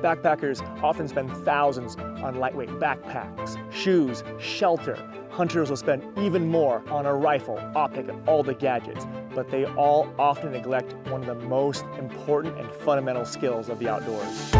Backpackers often spend thousands on lightweight backpacks, shoes, shelter. Hunters will spend even more on a rifle, optic, and all the gadgets, but they all often neglect one of the most important and fundamental skills of the outdoors.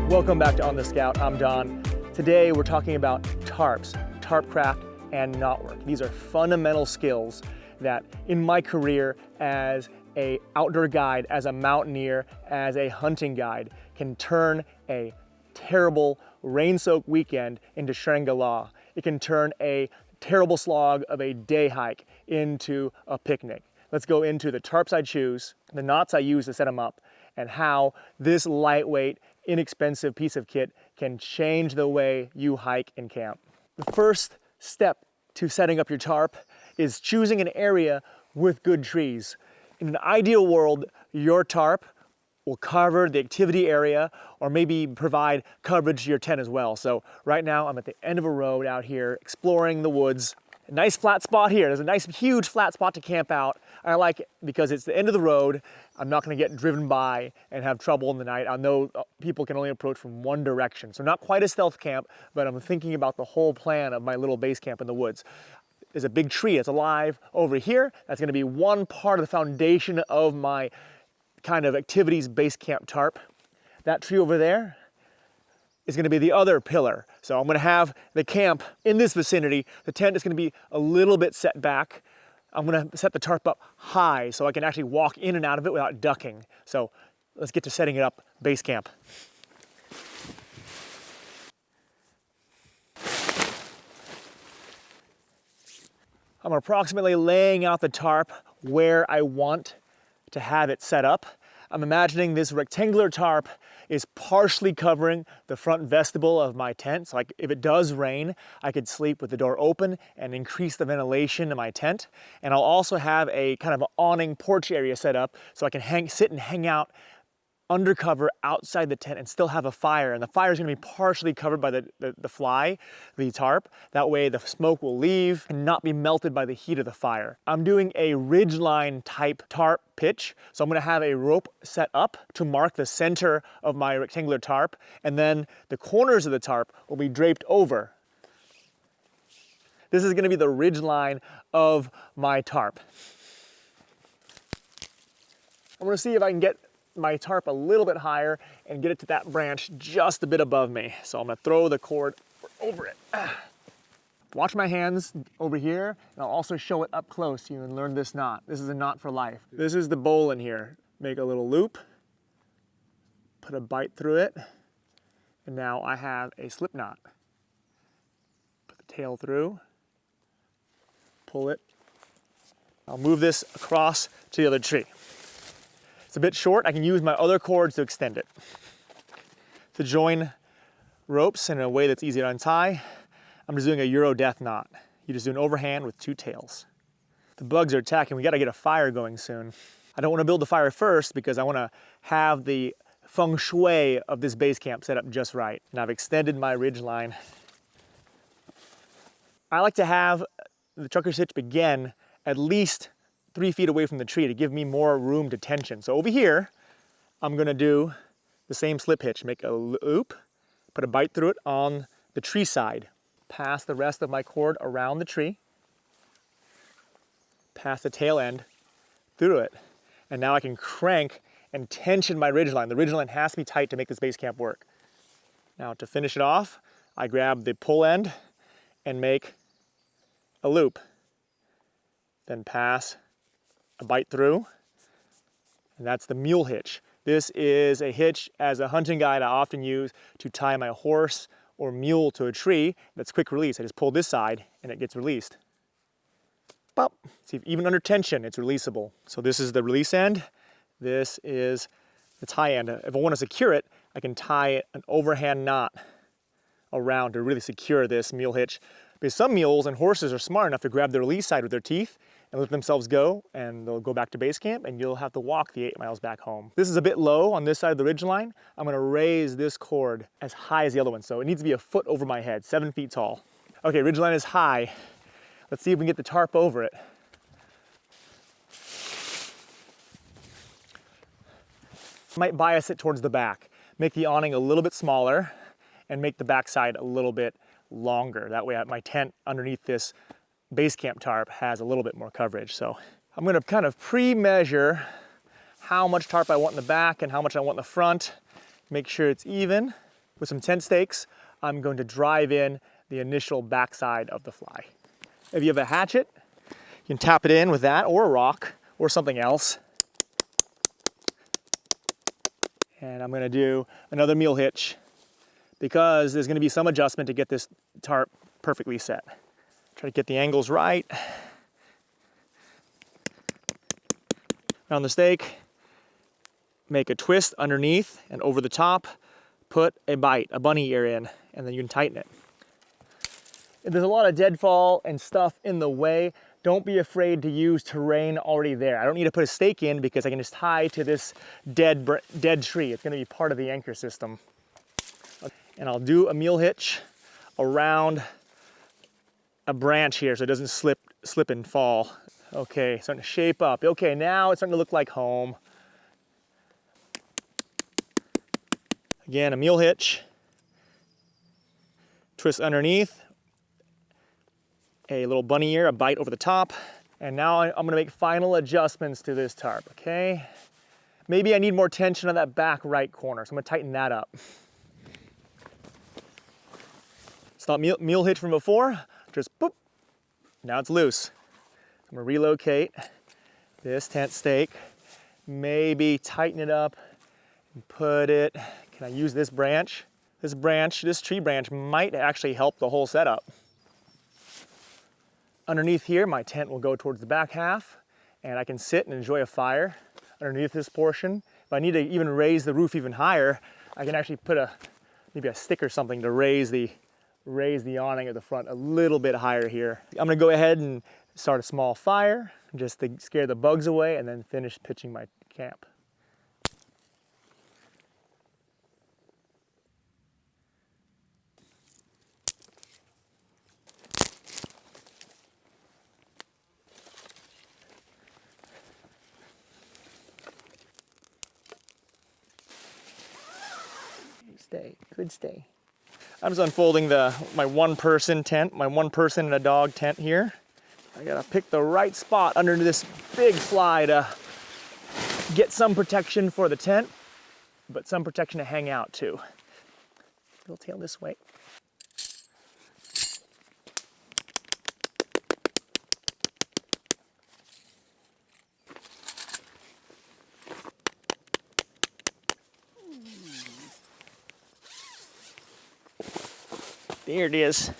Welcome back to On the Scout, I'm Don. Today we're talking about tarps, tarpcraft, and knotwork. These are fundamental skills that in my career as an outdoor guide, as a mountaineer, as a hunting guide, can turn a terrible rain-soaked weekend into Shangri-La. It can turn a terrible slog of a day hike into a picnic. Let's go into the tarps I choose, the knots I use to set them up, and how this lightweight, inexpensive piece of kit can change the way you hike and camp. The first step to setting up your tarp is choosing an area with good trees. In an ideal world, your tarp will cover the activity area or maybe provide coverage to your tent as well. So right now I'm at the end of a road out here exploring the woods. A nice flat spot here. There's a nice huge flat spot to camp out. I like it because it's the end of the road. I'm not gonna get driven by and have trouble in the night. I know people can only approach from one direction. So not quite a stealth camp, but I'm thinking about the whole plan of my little base camp in the woods. There's a big tree that's alive over here. That's gonna be one part of the foundation of my kind of activities base camp tarp. That tree over there is gonna be the other pillar. So I'm gonna have the camp in this vicinity. The tent is gonna be a little bit set back. I'm gonna set the tarp up high so I can actually walk in and out of it without ducking. So let's get to setting it up base camp. I'm approximately laying out the tarp where I want to have it set up. I'm imagining this rectangular tarp is partially covering the front vestibule of my tent. So if it does rain, I could sleep with the door open and increase the ventilation in my tent. And I'll also have a kind of awning porch area set up so I can sit and hang out under cover outside the tent and still have a fire. And the fire is gonna be partially covered by the tarp. That way the smoke will leave and not be melted by the heat of the fire. I'm doing a ridgeline type tarp pitch. So I'm gonna have a rope set up to mark the center of my rectangular tarp. And then the corners of the tarp will be draped over. This is gonna be the ridgeline of my tarp. I'm gonna see if I can get my tarp a little bit higher and get it to that branch just a bit above me. So I'm gonna throw the cord over it. Watch my hands over here, and I'll also show it up close so you can learn this knot. This is a knot for life. This is the bowl in here. Make a little loop, put a bite through it, and now I have a slip knot. Put the tail through, pull it. I'll move this across to the other tree. It's a bit short, I can use my other cords to extend it. To join ropes in a way that's easy to untie, I'm just doing a Euro death knot. You just do an overhand with two tails. The bugs are attacking, we gotta get a fire going soon. I don't wanna build the fire first because I wanna have the feng shui of this base camp set up just right. And I've extended my ridge line. I like to have the trucker stitch begin at least 3 feet away from the tree to give me more room to tension. So over here, I'm gonna do the same slip hitch. Make a loop, put a bite through it on the tree side. Pass the rest of my cord around the tree. Pass the tail end through it. And now I can crank and tension my ridgeline. The ridgeline has to be tight to make this base camp work. Now to finish it off, I grab the pull end and make a loop. Then pass a bite through, and that's the mule hitch. This is a hitch as a hunting guide I often use to tie my horse or mule to a tree. That's quick release. I just pull this side and it gets released. Pop. See, even under tension, it's releasable. So this is the release end. This is the tie end. If I want to secure it, I can tie an overhand knot around to really secure this mule hitch. Because some mules and horses are smart enough to grab the release side with their teeth and let themselves go, and they'll go back to base camp and you'll have to walk the 8 miles back home. This is a bit low on this side of the ridgeline. I'm gonna raise this cord as high as the other one. So it needs to be a foot over my head, 7 feet tall. Okay, ridgeline is high. Let's see if we can get the tarp over it. Might bias it towards the back. Make the awning a little bit smaller and make the backside a little bit longer. That way my tent underneath this base camp tarp has a little bit more coverage. So I'm gonna kind of pre-measure how much tarp I want in the back and how much I want in the front. Make sure it's even. With some tent stakes, I'm going to drive in the initial backside of the fly. If you have a hatchet, you can tap it in with that or a rock or something else. And I'm gonna do another mule hitch because there's gonna be some adjustment to get this tarp perfectly set. Try to get the angles right. Around the stake, make a twist underneath and over the top, put a bite, a bunny ear in, and then you can tighten it. If there's a lot of deadfall and stuff in the way, don't be afraid to use terrain already there. I don't need to put a stake in because I can just tie to this dead tree. It's gonna be part of the anchor system. And I'll do a mule hitch around a branch here so it doesn't slip and fall. Okay, starting to shape up. Okay, now it's starting to look like home. Again, a mule hitch, twist underneath, a little bunny ear, a bite over the top, and now I'm gonna make final adjustments to this tarp, okay? Maybe I need more tension on that back right corner, so I'm gonna tighten that up. It's not mule hitch from before, just boop, now it's loose. I'm gonna relocate this tent stake, maybe tighten it up and put it. Can I use this branch? This tree branch might actually help the whole setup. Underneath here, my tent will go towards the back half, and I can sit and enjoy a fire underneath this portion. If I need to even raise the roof even higher, I can actually put maybe a stick or something to raise the awning at the front a little bit higher here. I'm gonna go ahead and start a small fire, just to scare the bugs away, and then finish pitching my camp. Good stay. I'm just unfolding my one-person tent, my one-person and a dog tent here. I gotta pick the right spot under this big fly to get some protection for the tent, but some protection to hang out too. Little tail this way. There it is.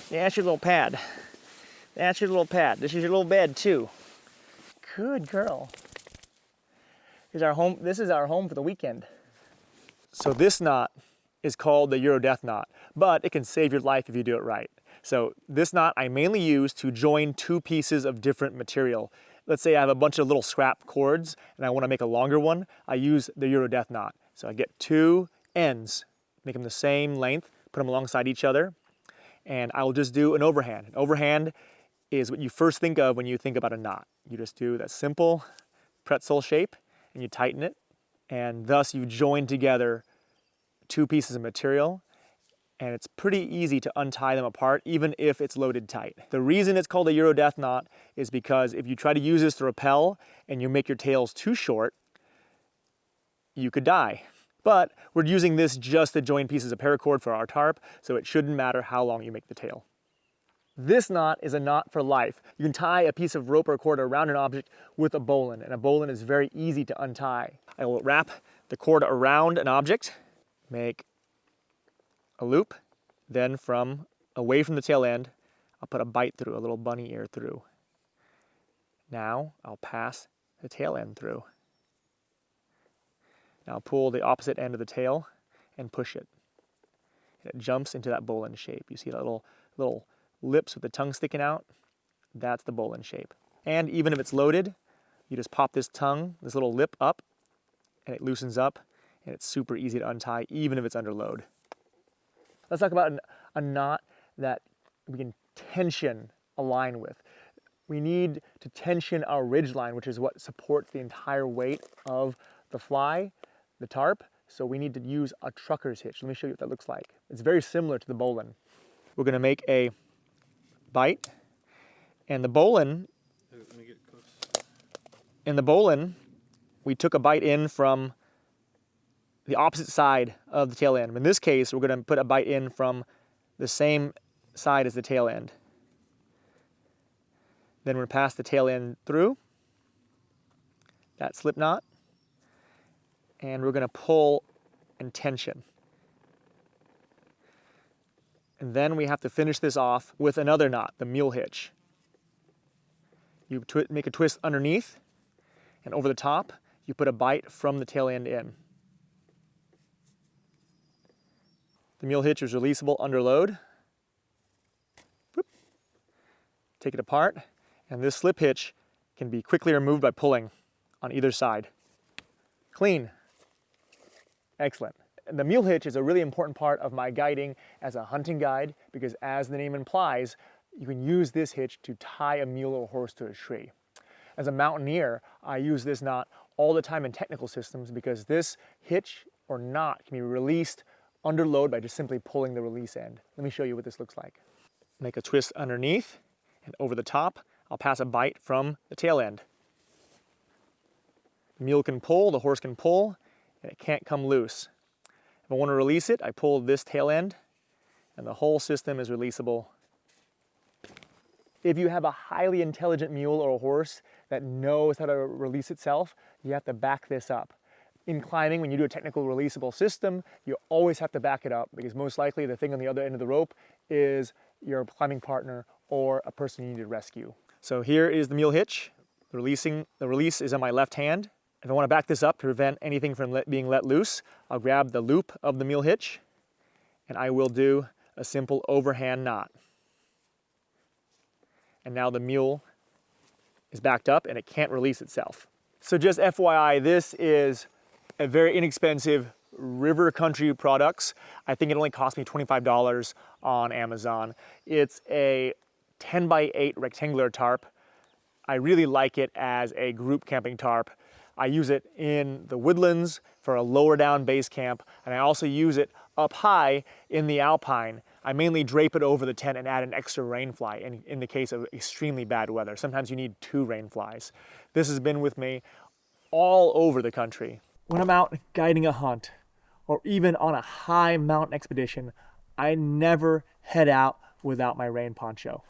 That's your little pad. That's your little pad. This is your little bed too. Good girl. This is our home for the weekend. So this knot is called the Euro death knot, but it can save your life if you do it right. So this knot I mainly use to join two pieces of different material. Let's say I have a bunch of little scrap cords and I want to make a longer one. I use the Euro death knot. So I get two ends, make them the same length, put them alongside each other, and I'll just do an overhand. An overhand is what you first think of when you think about a knot. You just do that simple pretzel shape and you tighten it, and thus you join together two pieces of material, and it's pretty easy to untie them apart even if it's loaded tight. The reason it's called a Euro death knot is because if you try to use this to rappel and you make your tails too short, you could die. But we're using this just to join pieces of paracord for our tarp, so it shouldn't matter how long you make the tail. This knot is a knot for life. You can tie a piece of rope or cord around an object with a bowline, and a bowline is very easy to untie. I will wrap the cord around an object, make a loop, then from away from the tail end, I'll put a bite through, a little bunny ear through. Now I'll pass the tail end through. Now pull the opposite end of the tail and push it. And it jumps into that bowline shape. You see that little lips with the tongue sticking out? That's the bowline shape. And even if it's loaded, you just pop this tongue, this little lip up, and it loosens up, and it's super easy to untie even if it's under load. Let's talk about a knot that we can tension a line with. We need to tension our ridgeline, which is what supports the entire weight of the fly. the tarp, so we need to use a trucker's hitch. Let me show you what that looks like. It's very similar to the bowline. We're gonna make a bite, and the bowline, we took a bite in from the opposite side of the tail end. In this case, we're gonna put a bite in from the same side as the tail end. Then we're gonna pass the tail end through that slip knot, and we're gonna pull and tension. And then we have to finish this off with another knot, the mule hitch. You make a twist underneath, and over the top, you put a bite from the tail end in. The mule hitch is releasable under load. Whoop. Take it apart, and this slip hitch can be quickly removed by pulling on either side. Clean. Excellent. And the mule hitch is a really important part of my guiding as a hunting guide because, as the name implies, you can use this hitch to tie a mule or horse to a tree. As a mountaineer, I use this knot all the time in technical systems because this hitch or knot can be released under load by just simply pulling the release end. Let me show you what this looks like. Make a twist underneath, and over the top, I'll pass a bite from the tail end. The mule can pull, the horse can pull, and it can't come loose. If I want to release it, I pull this tail end, and the whole system is releasable. If you have a highly intelligent mule or a horse that knows how to release itself, you have to back this up. In climbing, when you do a technical releasable system, you always have to back it up because most likely the thing on the other end of the rope is your climbing partner or a person you need to rescue. So here is the mule hitch. The release is on my left hand. If I want to back this up to prevent anything from being let loose, I'll grab the loop of the mule hitch and I will do a simple overhand knot. And now the mule is backed up and it can't release itself. So just FYI, this is a very inexpensive river country products. I think it only cost me $25 on Amazon. It's a 10 by 8 rectangular tarp. I really like it as a group camping tarp. I use it in the woodlands for a lower down base camp, and I also use it up high in the alpine. I mainly drape it over the tent and add an extra rain fly in the case of extremely bad weather. Sometimes you need 2 rain flies. This has been with me all over the country. When I'm out guiding a hunt, or even on a high mountain expedition, I never head out without my rain poncho.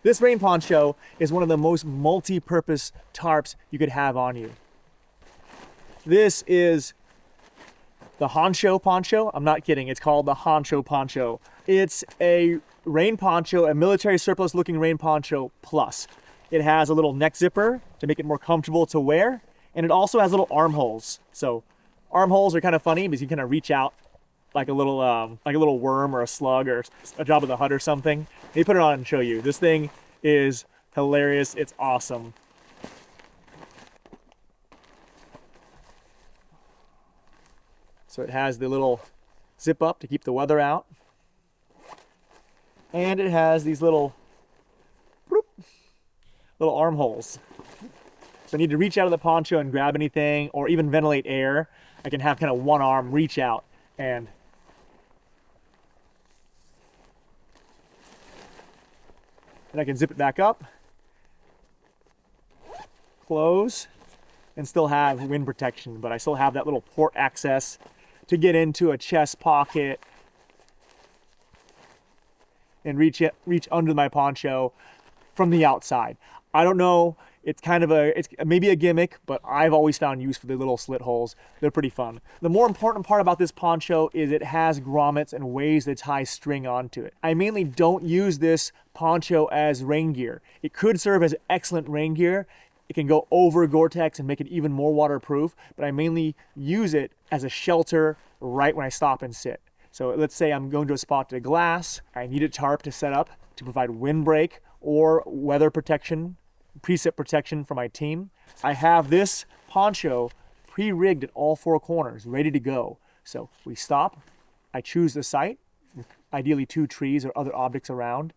This rain poncho is one of the most multi-purpose tarps you could have on you. This is the Honcho poncho. I'm not kidding, it's called the Honcho poncho. It's a rain poncho, a military surplus looking rain poncho plus. It has a little neck zipper to make it more comfortable to wear, and it also has little armholes. So armholes are kind of funny because you kind of reach out like a little worm or a slug or a Jabba the Hutt or something. Let me put it on and show you. This thing is hilarious. It's awesome. So it has the little zip up to keep the weather out. And it has these little armholes. So I need to reach out of the poncho and grab anything or even ventilate air. I can have kind of one arm reach out and I can zip it back up, close, and still have wind protection, but I still have that little port access to get into a chest pocket and reach under my poncho from the outside. I don't know, it's maybe a gimmick, but I've always found use for the little slit holes. They're pretty fun. The more important part about this poncho is it has grommets and ways to tie string onto it. I mainly don't use this poncho as rain gear. It could serve as excellent rain gear. It can go over Gore-Tex and make it even more waterproof, but I mainly use it as a shelter right when I stop and sit. So let's say I'm going to a spot to glass. I need a tarp to set up to provide windbreak or weather protection, precip protection for my team. I have this poncho pre-rigged at all 4 corners, ready to go. So we stop, I choose the site, ideally 2 trees or other objects around,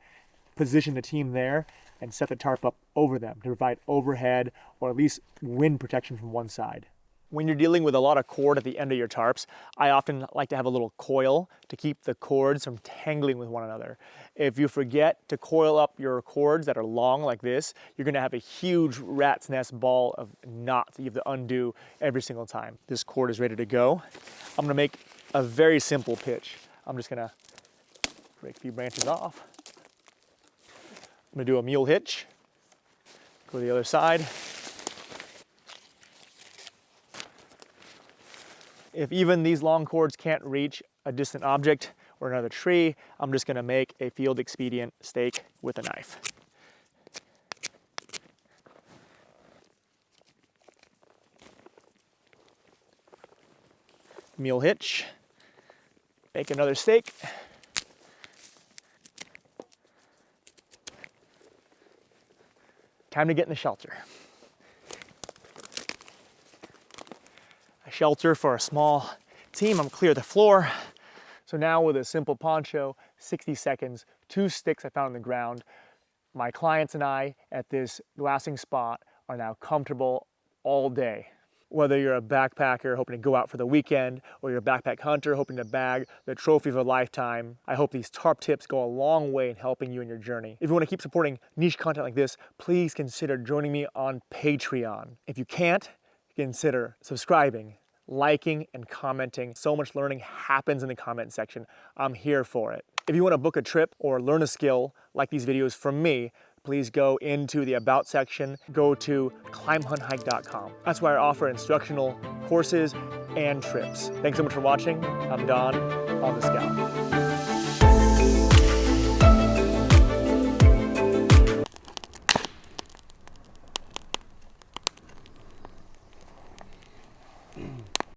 position the team there, and set the tarp up over them to provide overhead or at least wind protection from one side. When you're dealing with a lot of cord at the end of your tarps, I often like to have a little coil to keep the cords from tangling with one another. If you forget to coil up your cords that are long like this, you're gonna have a huge rat's nest ball of knots that you have to undo every single time. This cord is ready to go. I'm gonna make a very simple pitch. I'm just gonna break a few branches off. I'm gonna do a mule hitch, go to the other side. If even these long cords can't reach a distant object or another tree, I'm just gonna make a field expedient stake with a knife. Mule hitch, make another stake. Time to get in the shelter. A shelter for a small team. I'm clear the floor. So now with a simple poncho, 60 seconds, 2 sticks I found on the ground, my clients and I at this glassing spot are now comfortable all day. Whether you're a backpacker hoping to go out for the weekend or you're a backpack hunter hoping to bag the trophy of a lifetime, I hope these tarp tips go a long way in helping you in your journey. If you want to keep supporting niche content like this, please consider joining me on Patreon. If you can't, consider subscribing, liking, and commenting. So much learning happens in the comment section. I'm here for it. If you want to book a trip or learn a skill like these videos from me, please go into the About section, go to climbhunthike.com. That's where I offer instructional courses and trips. Thanks so much for watching. I'm Don on the Scout.